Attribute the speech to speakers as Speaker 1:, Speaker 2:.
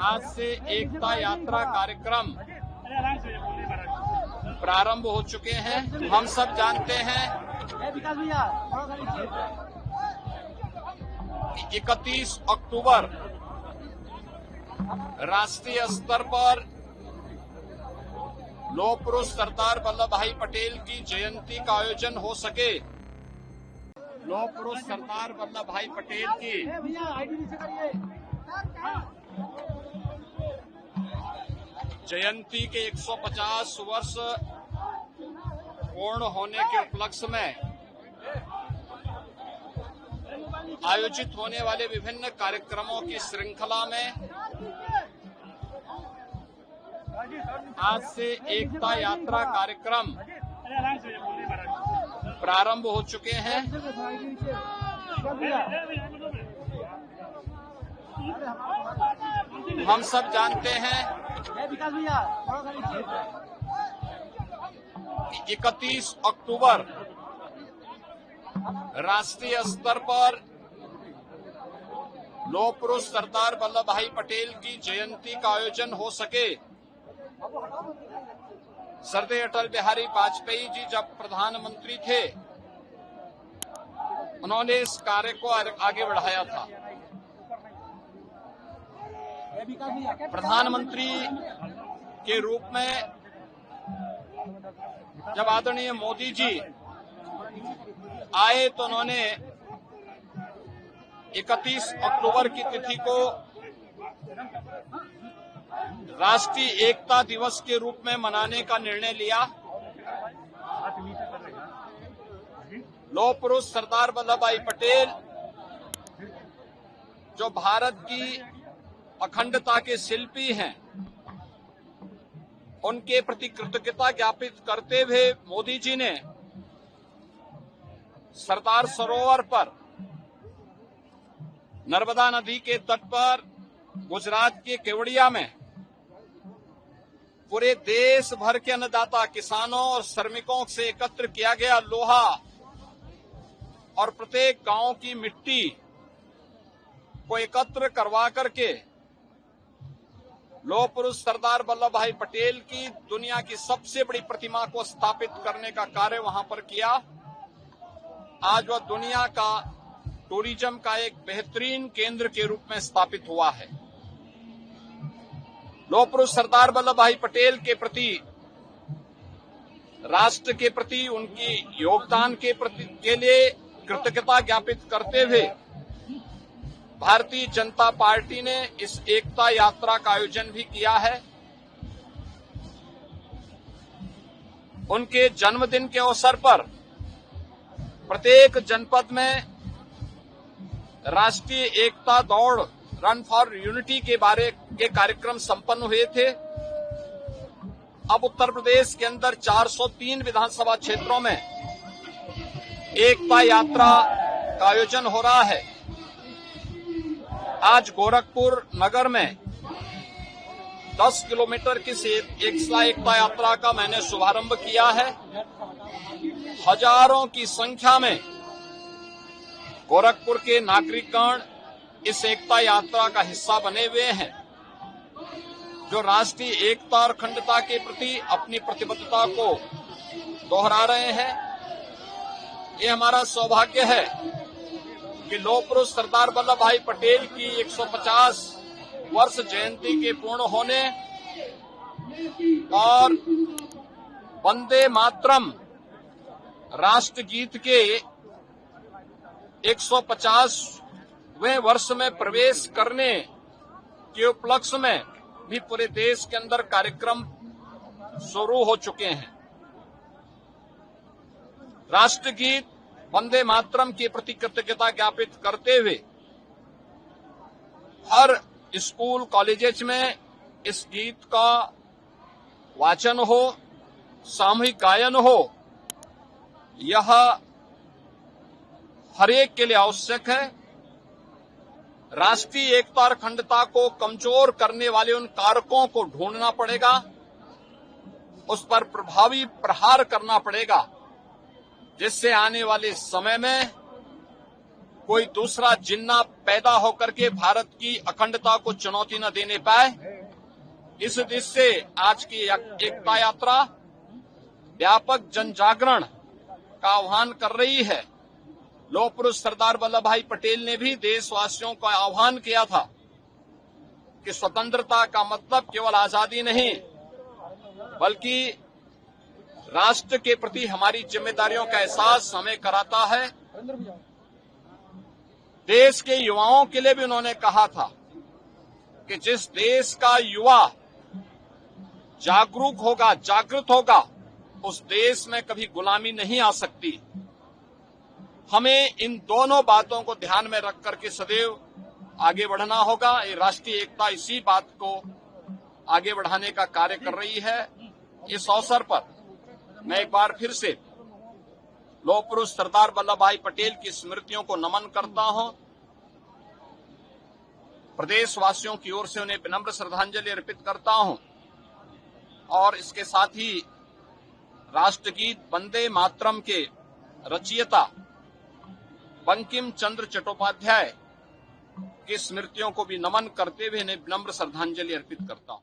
Speaker 1: आज से एकता यात्रा कार्यक्रम प्रारंभ हो चुके हैं। हम सब जानते हैं कि 31 अक्टूबर राष्ट्रीय स्तर पर लौह पुरुष सरदार वल्लभ भाई पटेल की जयंती का आयोजन हो सके। लौह पुरुष सरदार वल्लभ भाई पटेल की जयंती के 150 वर्ष पूर्ण होने के उपलक्ष्य में आयोजित होने वाले विभिन्न कार्यक्रमों की श्रृंखला में आज से एकता यात्रा कार्यक्रम प्रारंभ हो चुके हैं। हम सब जानते हैं कि 31 अक्टूबर राष्ट्रीय स्तर पर लौह पुरुष सरदार वल्लभ भाई पटेल की जयंती का आयोजन हो सके। सरदार अटल बिहारी वाजपेयी जी जब प्रधानमंत्री थे, उन्होंने इस कार्य को आगे बढ़ाया था। प्रधानमंत्री के रूप में जब आदरणीय मोदी जी आए तो उन्होंने 31 अक्टूबर की तिथि को राष्ट्रीय एकता दिवस के रूप में मनाने का निर्णय लिया। लौह पुरुष सरदार वल्लभ भाई पटेल जो भारत की अखंडता के शिल्पी हैं, उनके प्रति कृतज्ञता ज्ञापित करते हुए मोदी जी ने सरदार सरोवर पर नर्मदा नदी के तट पर गुजरात के केवड़िया में पूरे देश भर के अन्नदाता किसानों और श्रमिकों से एकत्र किया गया लोहा और प्रत्येक गांव की मिट्टी को एकत्र करवा करके लौह पुरुष सरदार वल्लभ भाई पटेल की दुनिया की सबसे बड़ी प्रतिमा को स्थापित करने का कार्य वहां पर किया। आज वह दुनिया का टूरिज्म का एक बेहतरीन केंद्र के रूप में स्थापित हुआ है। लौह पुरुष सरदार वल्लभ भाई पटेल के प्रति, राष्ट्र के प्रति उनकी योगदान के लिए कृतज्ञता ज्ञापित करते हुए भारतीय जनता पार्टी ने इस एकता यात्रा का आयोजन भी किया है। उनके जन्मदिन के अवसर पर प्रत्येक जनपद में राष्ट्रीय एकता दौड़ रन फॉर यूनिटी के बारे के कार्यक्रम संपन्न हुए थे। अब उत्तर प्रदेश के अंदर 403 विधानसभा क्षेत्रों में एकता यात्रा का आयोजन हो रहा है। आज गोरखपुर नगर में 10 किलोमीटर की एकता यात्रा का मैंने शुभारंभ किया है। हजारों की संख्या में गोरखपुर के नागरिकगण इस एकता यात्रा का हिस्सा बने हुए हैं, जो राष्ट्रीय एकता और अखंडता के प्रति अपनी प्रतिबद्धता को दोहरा रहे हैं। ये हमारा सौभाग्य है कि लौह पुरुष सरदार वल्लभ भाई पटेल की 150 वर्ष जयंती के पूर्ण होने और वंदे मातरम राष्ट्रगीत के 150वें वर्ष में प्रवेश करने के उपलक्ष्य में भी पूरे देश के अंदर कार्यक्रम शुरू हो चुके हैं। राष्ट्रगीत वंदे मातरम के प्रति कृतज्ञता ज्ञापित करते हुए हर स्कूल कॉलेजेस में इस गीत का वाचन हो, सामूहिक गायन हो, यह हर एक के लिए आवश्यक है। राष्ट्रीय एकता और अखंडता को कमजोर करने वाले उन कारकों को ढूंढना पड़ेगा, उस पर प्रभावी प्रहार करना पड़ेगा, जिससे आने वाले समय में कोई दूसरा जिन्ना पैदा होकर के भारत की अखंडता को चुनौती न देने पाए, इस दिशा से आज की एकता यात्रा व्यापक जन जागरण का आह्वान कर रही है। लौह पुरुष सरदार वल्लभ भाई पटेल ने भी देशवासियों का आह्वान किया था कि स्वतंत्रता का मतलब केवल आजादी नहीं, बल्कि राष्ट्र के प्रति हमारी जिम्मेदारियों का एहसास हमें कराता है। देश के युवाओं के लिए भी उन्होंने कहा था कि जिस देश का युवा जागरूक होगा, जागृत होगा, उस देश में कभी गुलामी नहीं आ सकती। हमें इन दोनों बातों को ध्यान में रख करके सदैव आगे बढ़ना होगा। ये राष्ट्रीय एकता इसी बात को आगे बढ़ाने का कार्य कर रही है। इस अवसर पर मैं एक बार फिर से लौह पुरुष सरदार वल्लभ भाई पटेल की स्मृतियों को नमन करता हूं। प्रदेशवासियों की ओर से उन्हें विनम्र श्रद्धांजलि अर्पित करता हूं और इसके साथ ही राष्ट्रगीत वंदे मातरम के रचयिता बंकिम चंद्र चट्टोपाध्याय की स्मृतियों को भी नमन करते हुए इन्हें विनम्र श्रद्धांजलि अर्पित करता हूं।